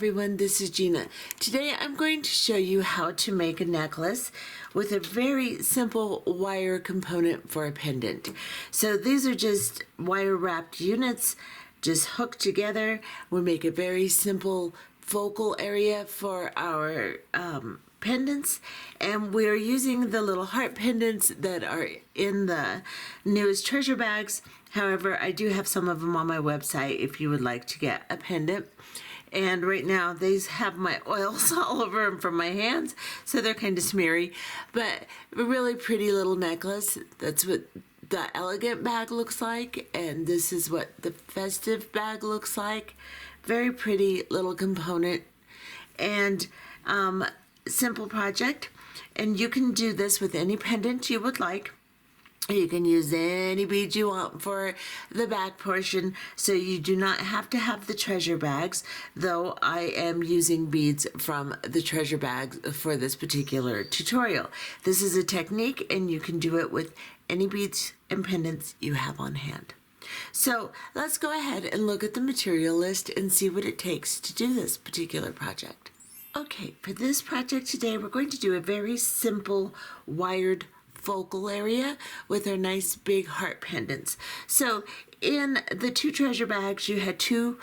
everyone, this is Gina. Today I'm going to show you how to make a necklace with a very simple wire component for a pendant. So these are just wire wrapped units just hooked together. We make a very simple focal area for our pendants, and we're using the little heart pendants that are in the newest treasure bags. However, I do have some of them on my website if you would like to get a pendant. And right now these have my oils all over them from my hands, so they're kind of smeary, but a really pretty little necklace. That's what the elegant bag looks like, and this is what the festive bag looks like. Very pretty little component, and simple project. And you can do this with any pendant you would like. You can use any beads you want for the back portion, so you do not have to have the treasure bags, though I am using beads from the treasure bags for this particular tutorial. This is a technique, and you can do it with any beads and pendants you have on hand. So let's go ahead and look at the material list and see what it takes to do this particular project. Okay, for this project today, we're going to do a very simple wired focal area with our nice big heart pendants. So in the two treasure bags, you had two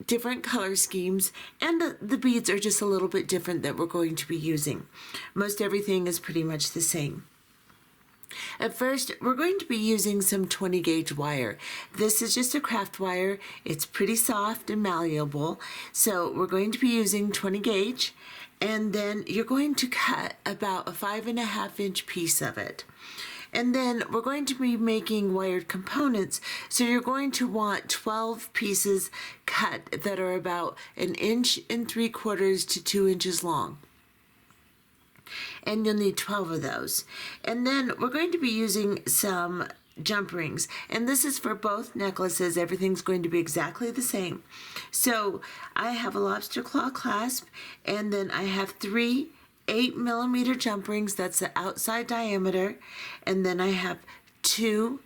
different color schemes, and the beads are just a little bit different that we're going to be using. Most everything is pretty much the same. At first, we're going to be using some 20 gauge wire. This is just a craft wire. It's pretty soft and malleable. So we're going to be using 20 gauge, and then you're going to cut about a 5.5 inch piece of it. And then we're going to be making wired components, so you're going to want 12 pieces cut that are about 1.75 inches to 2 inches long. And you'll need 12 of those. And then we're going to be using some jump rings, and this is for both necklaces. Everything's going to be exactly the same. So I have a lobster claw clasp, and then I have 3 8mm jump rings. That's the outside diameter. And then I have 2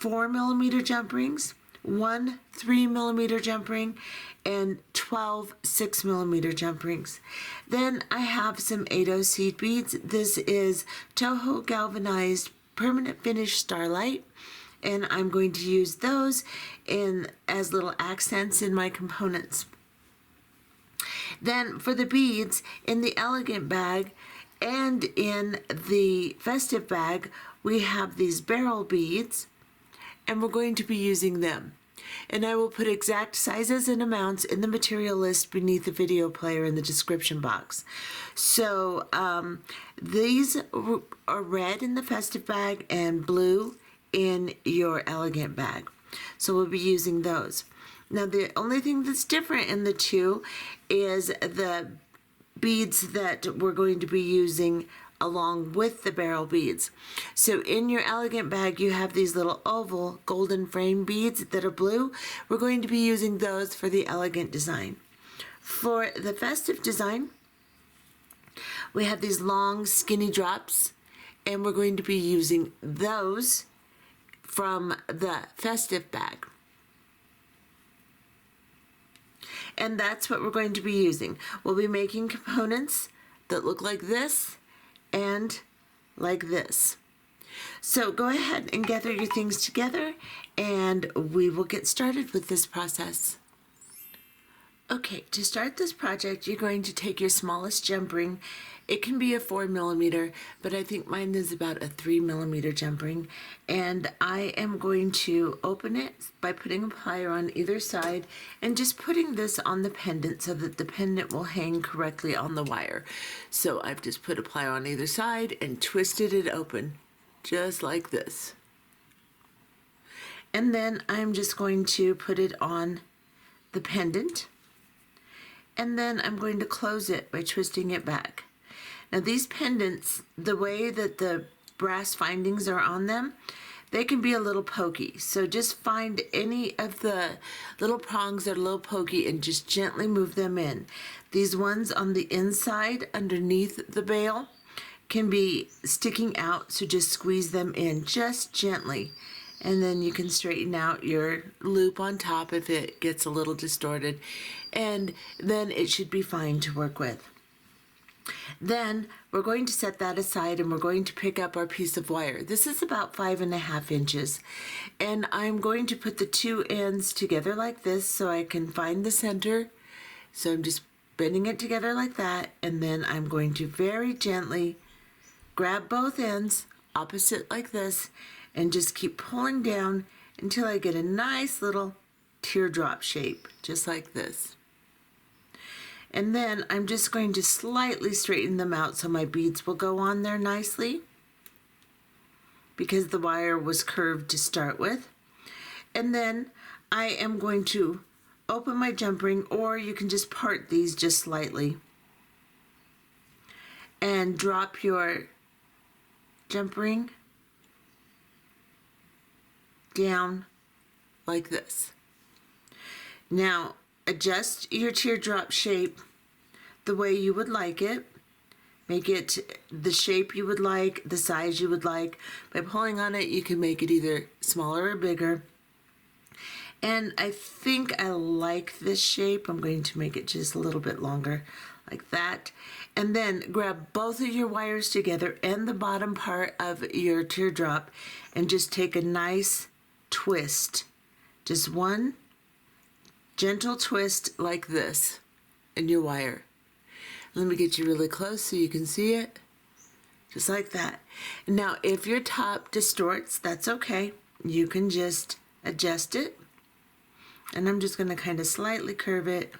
4mm jump rings, 1 3mm jump ring, and 12 6mm jump rings. Then I have some 80 seed beads. This is Toho galvanized permanent finish starlight, and I'm going to use those as little accents in my components. Then for the beads, in the elegant bag and in the festive bag, we have these barrel beads, and we're going to be using them. And I will put exact sizes and amounts in the material list beneath the video player in the description box. So these are red in the festive bag and blue in your elegant bag. So we'll be using those. Now the only thing that's different in the two is the beads that we're going to be using along with the barrel beads. So in your elegant bag, you have these little oval golden frame beads that are blue. We're going to be using those for the elegant design. For the festive design, we have these long skinny drops, and we're going to be using those from the festive bag. And that's what we're going to be using. We'll be making components that look like this and like this. So go ahead and gather your things together, and we will get started with this process. Okay, to start this project, you're going to take your smallest jump ring. It can be a 4mm, but I think mine is about a 3mm jump ring. And I am going to open it by putting a plier on either side and just putting this on the pendant so that the pendant will hang correctly on the wire. So I've just put a plier on either side and twisted it open, just like this. And then I'm just going to put it on the pendant, and then I'm going to close it by twisting it back. Now these pendants, the way that the brass findings are on them, they can be a little pokey. So just find any of the little prongs that are a little pokey and just gently move them in. These ones on the inside underneath the bail can be sticking out, so just squeeze them in just gently And then you can straighten out your loop on top if it gets a little distorted. And then it should be fine to work with. Then we're going to set that aside and we're going to pick up our piece of wire. This is about 5.5 inches. And I'm going to put the two ends together like this so I can find the center. So I'm just bending it together like that. And then I'm going to very gently grab both ends opposite like this and just keep pulling down until I get a nice little teardrop shape, just like this. And then I'm just going to slightly straighten them out so my beads will go on there nicely because the wire was curved to start with. And then I am going to open my jump ring, or you can just part these just slightly and drop your jump ring down like this. Now adjust your teardrop shape the way you would like it. Make it the shape you would like, the size you would like. By pulling on it, you can make it either smaller or bigger. And I think I like this shape. I'm going to make it just a little bit longer, like that. And then grab both of your wires together and the bottom part of your teardrop and just take a nice twist. Just one gentle twist like this in your wire. Let me get you really close so you can see it. Just like that. Now, if your top distorts, that's okay. You can just adjust it. And I'm just going to kind of slightly curve it.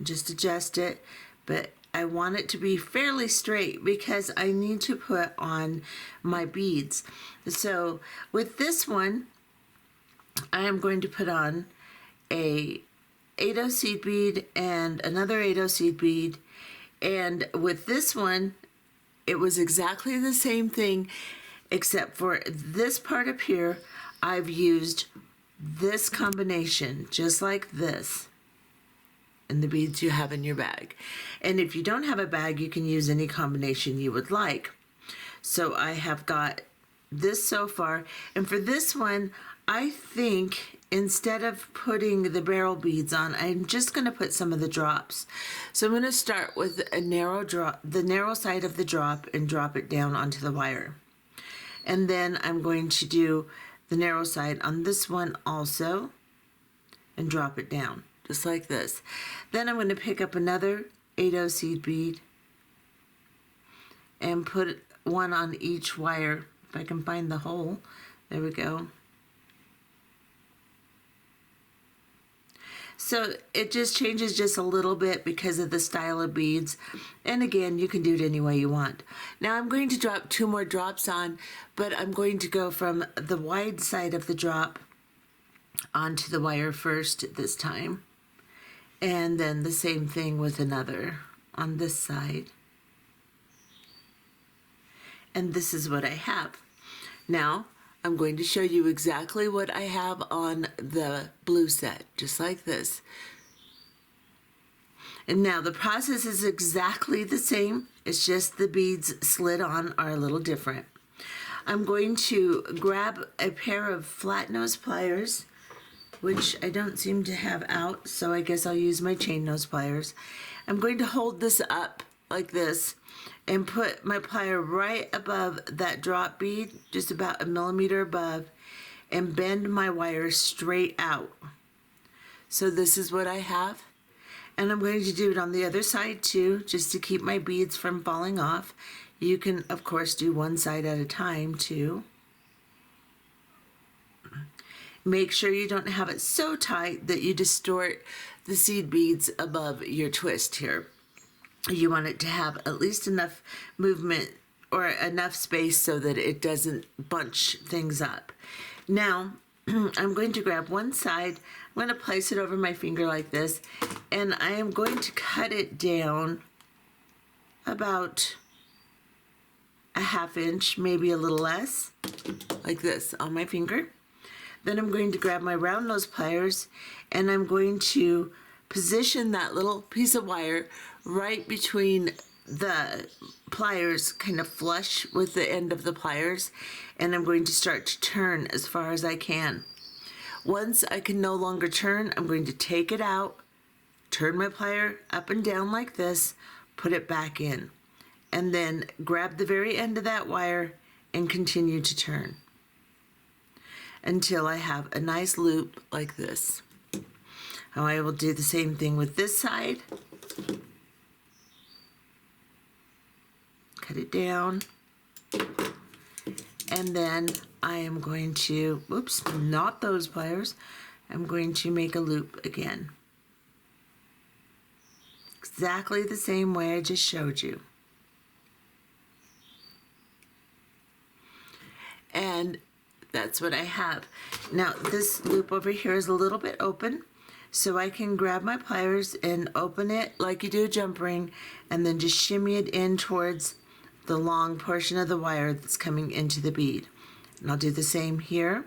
Just adjust it. But I want it to be fairly straight because I need to put on my beads. So with this one, I am going to put on a 8/0 seed bead and another 8/0 seed bead. And with this one, it was exactly the same thing, except for this part up here, I've used this combination, just like this, in the beads you have in your bag. And if you don't have a bag, you can use any combination you would like. So I have got this so far. And for this one, I think instead of putting the barrel beads on, I'm just going to put some of the drops. So I'm going to start with a narrow drop, the narrow side of the drop, and drop it down onto the wire. And then I'm going to do the narrow side on this one also and drop it down, just like this. Then I'm going to pick up another 8/0 seed bead and put one on each wire. If I can find the hole, there we go. So it just changes just a little bit because of the style of beads. And again, you can do it any way you want. Now I'm going to drop 2 more drops on, but I'm going to go from the wide side of the drop onto the wire first this time. And then the same thing with another on this side. And this is what I have. Now, I'm going to show you exactly what I have on the blue set, just like this. And now the process is exactly the same. It's just the beads slid on are a little different. I'm going to grab a pair of flat nose pliers, which I don't seem to have out, so I guess I'll use my chain nose pliers. I'm going to hold this up like this and put my plier right above that drop bead, just about 1 millimeter above, and bend my wire straight out. So this is what I have. And I'm going to do it on the other side too, just to keep my beads from falling off. You can, of course, do one side at a time too. Make sure you don't have it so tight that you distort the seed beads above your twist here. You want it to have at least enough movement or enough space so that it doesn't bunch things up. Now, I'm going to grab one side, I'm going to place it over my finger like this, and I am going to cut it down about a 1/2 inch, maybe a little less, like this on my finger. Then I'm going to grab my round nose pliers, and I'm going to position that little piece of wire right between the pliers kind of flush with the end of the pliers, and I'm going to start to turn as far as I can. Once I can no longer turn, I'm going to take it out, turn my plier up and down like this, put it back in, and then grab the very end of that wire and continue to turn until I have a nice loop like this. Now I will do the same thing with this side. Cut it down, and then I am going to, oops, not those pliers, I'm going to make a loop again. Exactly the same way I just showed you. And that's what I have. Now this loop over here is a little bit open, so I can grab my pliers and open it like you do a jump ring, and then just shimmy it in towards the long portion of the wire that's coming into the bead. And I'll do the same here,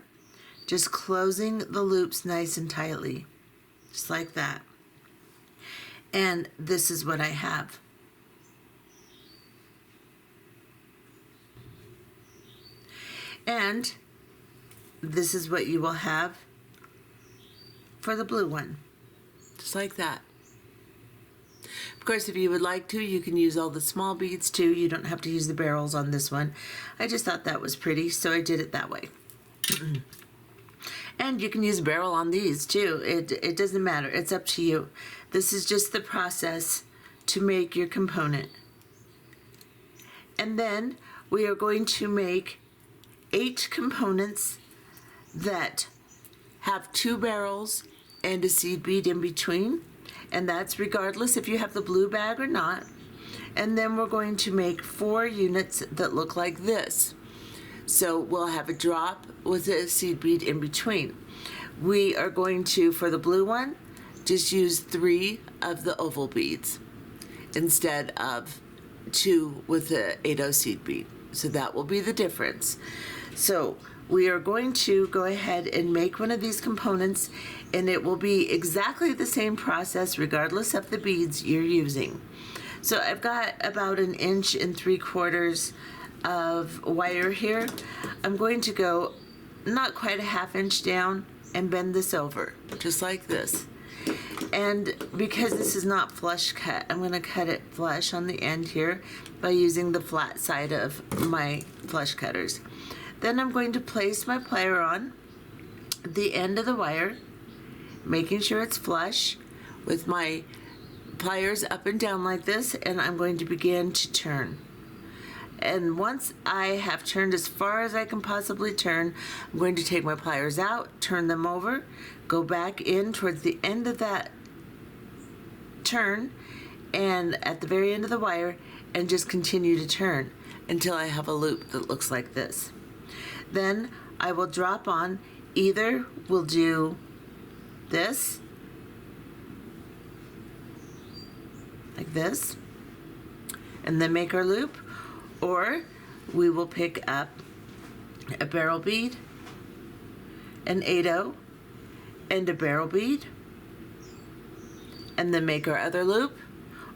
just closing the loops nice and tightly, just like that. And this is what I have. And this is what you will have for the blue one, just like that. Of course, if you would like to, you can use all the small beads too. You don't have to use the barrels on this one. I just thought that was pretty, so I did it that way. And you can use a barrel on these too. It doesn't matter. It's up to you. This is just the process to make your component. And then we are going to make 8 components that have 2 barrels and a seed bead in between. And that's regardless if you have the blue bag or not. And then we're going to make 4 units that look like this. So we'll have a drop with a seed bead in between. We are going to, for the blue one, just use 3 of the oval beads instead of 2 with the 8/0 seed bead. So that will be the difference. So we are going to go ahead and make one of these components, and it will be exactly the same process regardless of the beads you're using. So I've got about 1 3/4 inches of wire here. I'm going to go not quite a 1/2 inch down and bend this over, just like this. And because this is not flush cut, I'm going to cut it flush on the end here by using the flat side of my flush cutters. Then I'm going to place my plier on the end of the wire, making sure it's flush with my pliers up and down like this, and I'm going to begin to turn. And once I have turned as far as I can possibly turn, I'm going to take my pliers out, turn them over, go back in towards the end of that turn, and at the very end of the wire, and just continue to turn until I have a loop that looks like this. Then I will drop on, either we'll do this, like this, and then make our loop, or we will pick up a barrel bead, an 8/0, and a barrel bead, and then make our other loop.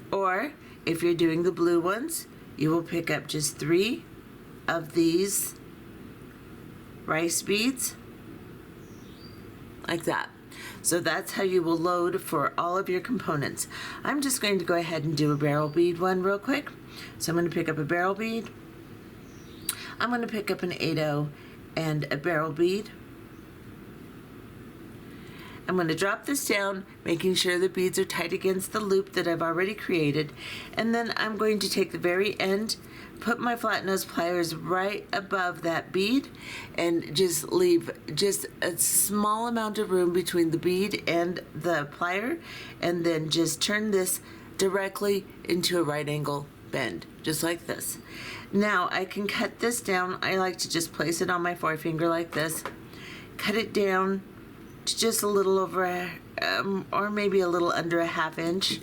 Or if you're doing the blue ones, you will pick up just 3 of these rice beads, like that. So that's how you will load for all of your components. I'm just going to go ahead and do a barrel bead one real quick. So I'm going to pick up a barrel bead. I'm going to pick up an 8/0 and a barrel bead. I'm going to drop this down, making sure the beads are tight against the loop that I've already created. And then I'm going to take the very end, put my flat nose pliers right above that bead, and just leave just a small amount of room between the bead and the plier, and then just turn this directly into a right angle bend, just like this. Now I can cut this down. I like to just place it on my forefinger like this, cut it down to just a little over, or maybe a little under a 1/2 inch.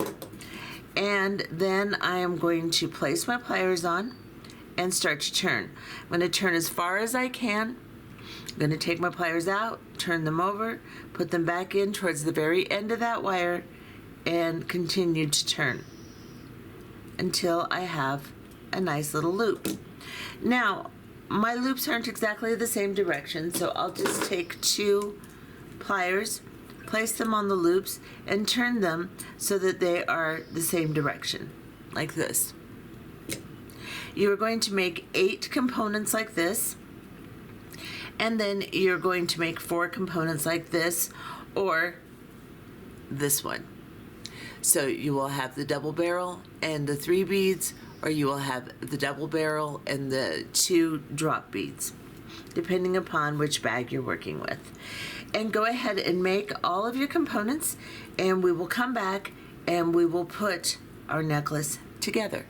And then I am going to place my pliers on and start to turn. I'm going to turn as far as I can. I'm going to take my pliers out, turn them over, put them back in towards the very end of that wire, and continue to turn. until I have a nice little loop. Now, my loops aren't exactly the same direction, so I'll just take 2 pliers, place them on the loops, and turn them so that they are the same direction, like this. You're going to make 8 components like this, and then you're going to make 4 components like this, or this one. So you will have the double barrel and the 3 beads, or you will have the double barrel and the 2 drop beads, depending upon which bag you're working with. And go ahead and make all of your components, and we will come back and we will put our necklace together.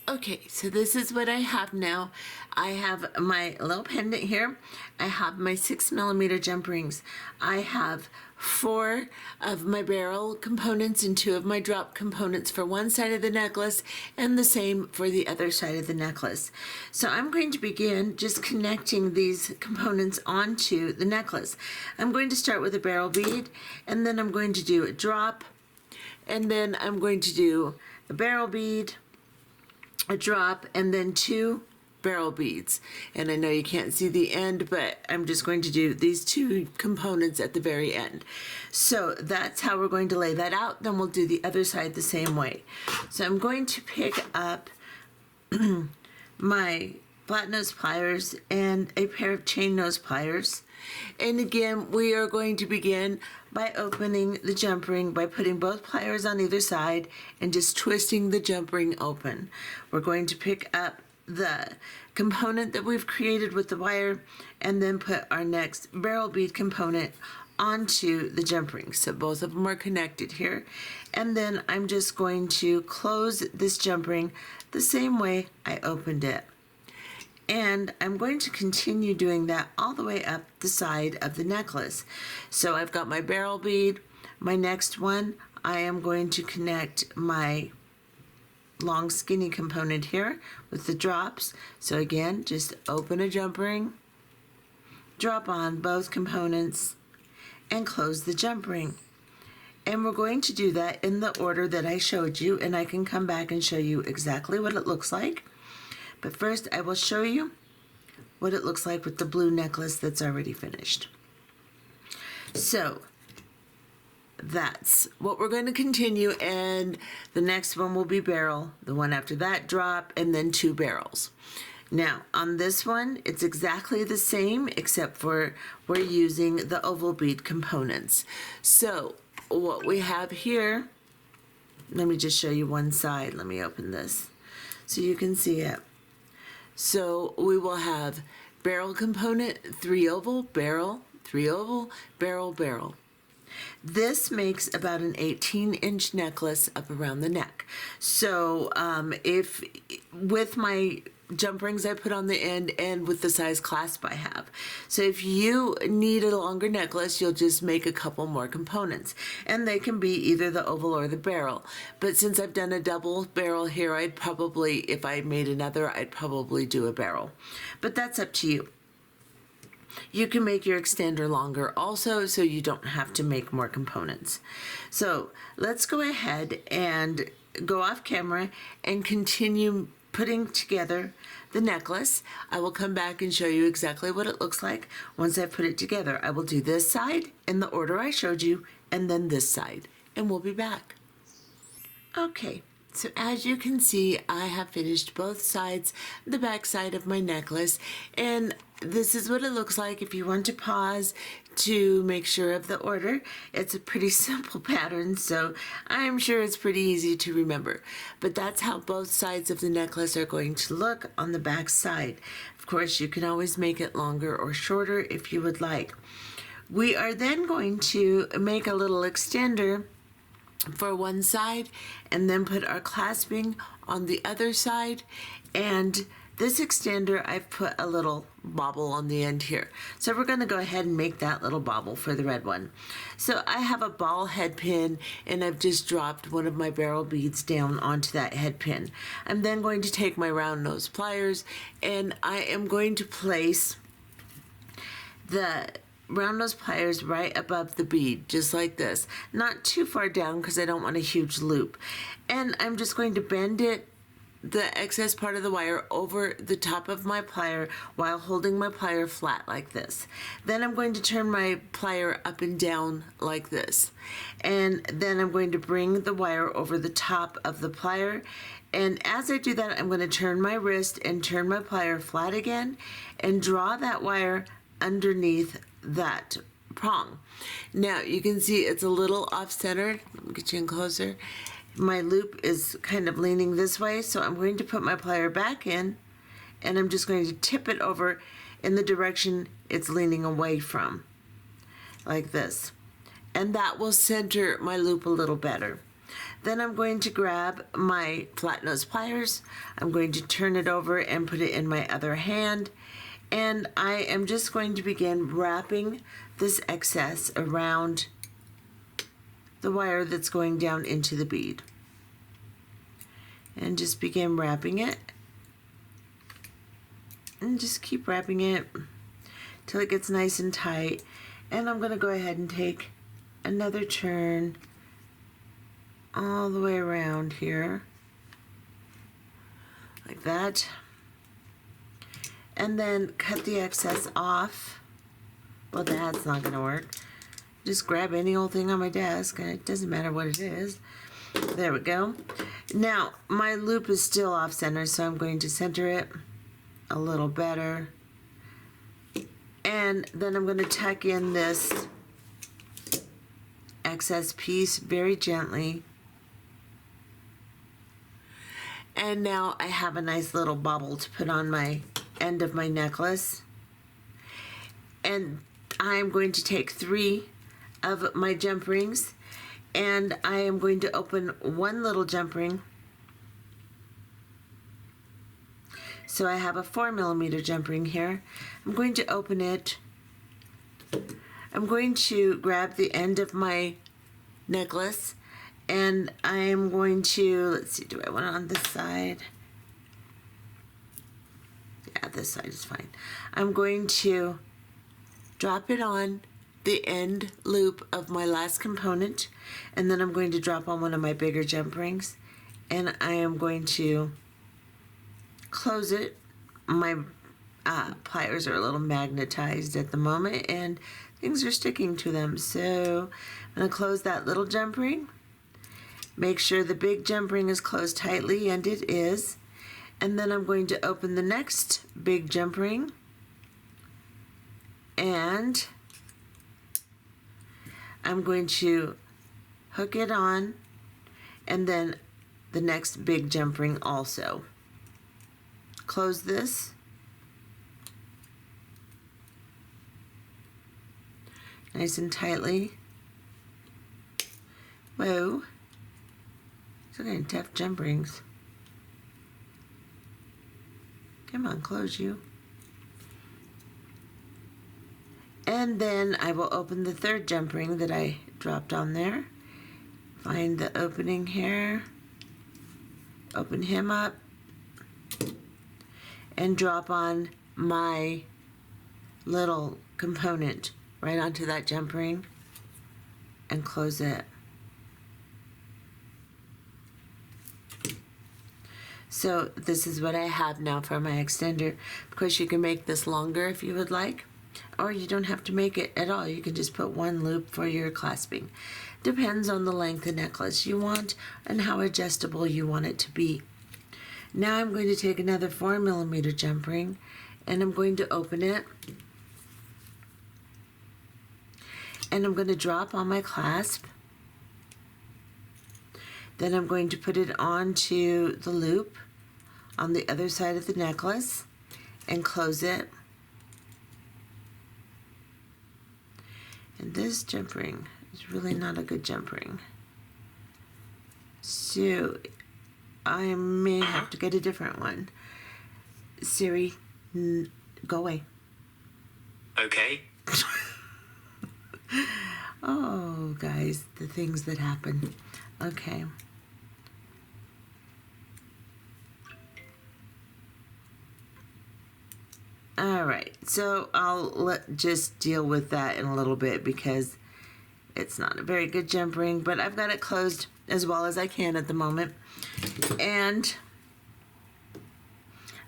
Okay, so this is what I have now. I have my little pendant here. I have my 6mm jump rings. I have 4 of my barrel components and 2 of my drop components for one side of the necklace, and the same for the other side of the necklace. So I'm going to begin just connecting these components onto the necklace. I'm going to start with a barrel bead, and then I'm going to do a drop, and then I'm going to do a barrel bead, a drop, and then 2 barrel beads. And I know you can't see the end, but I'm just going to do these 2 components at the very end. So that's how we're going to lay that out. Then we'll do the other side the same way. So I'm going to pick up my flat nose pliers and a pair of chain nose pliers. And again, we are going to begin by opening the jump ring by putting both pliers on either side and just twisting the jump ring open. We're going to pick up the component that we've created with the wire and then put our next barrel bead component onto the jump ring. So both of them are connected here. And then I'm just going to close this jump ring the same way I opened it. And I'm going to continue doing that all the way up the side of the necklace. So I've got my barrel bead. My next one, I am going to connect my long skinny component here with the drops. So again, just open a jump ring, drop on both components, and close the jump ring. And we're going to do that in the order that I showed you, and I can come back and show you exactly what it looks like. But first, I will show you what it looks like with the blue necklace that's already finished. So that's what we're going to continue, and the next one will be barrel, the one after that drop, and then 2 barrels. Now, on this one, it's exactly the same, except for we're using the oval bead components. So what we have here, let me just show you one side. Let me open this so you can see it. So we will have barrel component, 3 oval, barrel, 3 oval, barrel, barrel. This makes about an 18-inch necklace up around the neck. So if with my jump rings I put on the end and with the size clasp I have. So if you need a longer necklace, you'll just make a couple more components. And they can be either the oval or the barrel. But since I've done a double barrel here, I'd probably, if I made another, I'd probably do a barrel. But that's up to you. You can make your extender longer also, so you don't have to make more components. So let's go ahead and go off camera and continue putting together the necklace. I will come back and show you exactly what it looks like once I put it together. I will do this side in the order I showed you, and then this side, and we'll be back. Okay, so as you can see, I have finished both sides, the back side of my necklace, and this is what it looks like. If you want to pause to make sure of the order, it's a pretty simple pattern, so I'm sure it's pretty easy to remember. But that's how both sides of the necklace are going to look on the back side. Of course, you can always make it longer or shorter if you would like. We are then going to make a little extender for one side and then put our clasping on the other side, and this extender, I've put a little bobble on the end here. So we're going to go ahead and make that little bobble for the red one. So I have a ball head pin, and I've just dropped one of my barrel beads down onto that head pin. I'm then going to take my round nose pliers, and I am going to place the round nose pliers right above the bead, just like this. Not too far down because I don't want a huge loop. And I'm just going to bend it, the excess part of the wire, over the top of my plier while holding my plier flat like this. Then I'm going to turn my plier up and down like this. And then I'm going to bring the wire over the top of the plier. And as I do that, I'm going to turn my wrist and turn my plier flat again and draw that wire underneath that prong. Now you can see it's a little off-centered. Let me get you in closer. My loop is kind of leaning this way, so I'm going to put my plier back in, and I'm just going to tip it over in the direction it's leaning away from, like this. And that will center my loop a little better. Then I'm going to grab my flat nose pliers. I'm going to turn it over and put it in my other hand, and I am just going to begin wrapping this excess around the wire that's going down into the bead. And just begin wrapping it. And just keep wrapping it till it gets nice and tight. And I'm going to go ahead and take another turn all the way around here. Like that. And then cut the excess off. Well, that's not going to work. Just grab any old thing on my desk, and it doesn't matter what it is. There we go. Now, my loop is still off center, so I'm going to center it a little better. And then I'm going to tuck in this excess piece very gently. And now I have a nice little bobble to put on my end of my necklace. And I'm going to take 3 of my jump rings, and I am going to open one little jump ring. So I have a 4mm jump ring here. I'm going to open it. I'm going to grab the end of my necklace, and I am going to, let's see, do I want it on this side? Yeah, this side is fine. I'm going to drop it on the end loop of my last component, and then I'm going to drop on one of my bigger jump rings, and I am going to close it. My pliers are a little magnetized at the moment and things are sticking to them, so I'm going to close that little jump ring. Make sure the big jump ring is closed tightly, and it is. And then I'm going to open the next big jump ring, and I'm going to hook it on, and then the next big jump ring also. Close this. Nice and tightly. Whoa. These are kind of tough jump rings. Come on, close you. And then I will open the third jump ring that I dropped on there. Find the opening here. Open him up. And drop on my little component right onto that jump ring. And close it. So this is what I have now for my extender. Of course, you can make this longer if you would like, or you don't have to make it at all. You can just put one loop for your clasping. Depends on the length of necklace you want and how adjustable you want it to be. Now I'm going to take another 4mm jump ring, and I'm going to open it. And I'm going to drop on my clasp. Then I'm going to put it onto the loop on the other side of the necklace and close it. And this jump ring is really not a good jump ring, so I may have to get a different one. Siri, go away. Okay. Oh, guys, the things that happen. Okay. All right, so I'll just deal with that in a little bit because it's not a very good jump ring, but I've got it closed as well as I can at the moment. And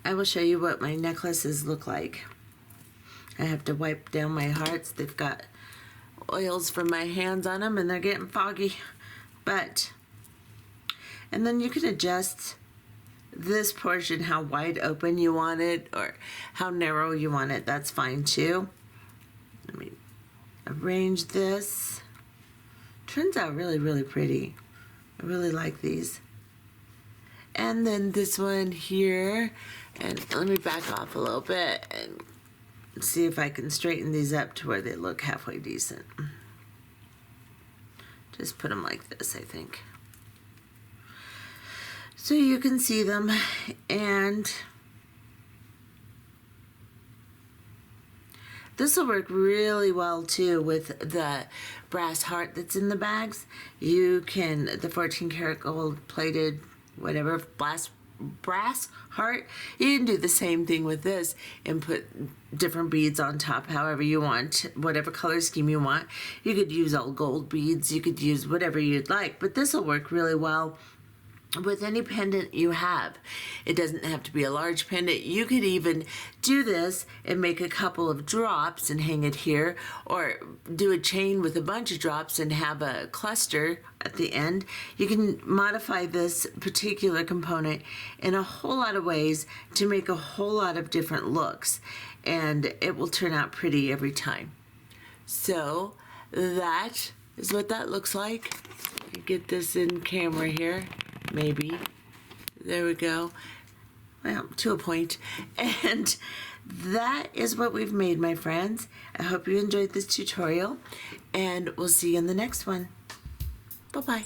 I will show you what my necklaces look like. I have to wipe down my hearts. They've got oils from my hands on them and they're getting foggy. And then you can adjust this portion, how wide open you want it or how narrow you want it. That's fine too. Let me arrange this. Turns out really, really pretty. I really like these. And then this one here, and let me back off a little bit and see if I can straighten these up to where they look halfway decent. Just put them like this, I think. So you can see them, and this will work really well too with the brass heart that's in the bags. You can, the 14 karat gold plated, whatever, brass heart, you can do the same thing with this and put different beads on top however you want, whatever color scheme you want. You could use all gold beads, you could use whatever you'd like, but this will work really well with any pendant you have. It doesn't have to be a large pendant. You could even do this and make a couple of drops and hang it here, or do a chain with a bunch of drops and have a cluster at the end. You can modify this particular component in a whole lot of ways to make a whole lot of different looks, and it will turn out pretty every time. So that is what that looks like. Get this in camera here. Maybe. There we go. Well, to a point. And that is what we've made, my friends. I hope you enjoyed this tutorial, and we'll see you in the next one. Bye-bye.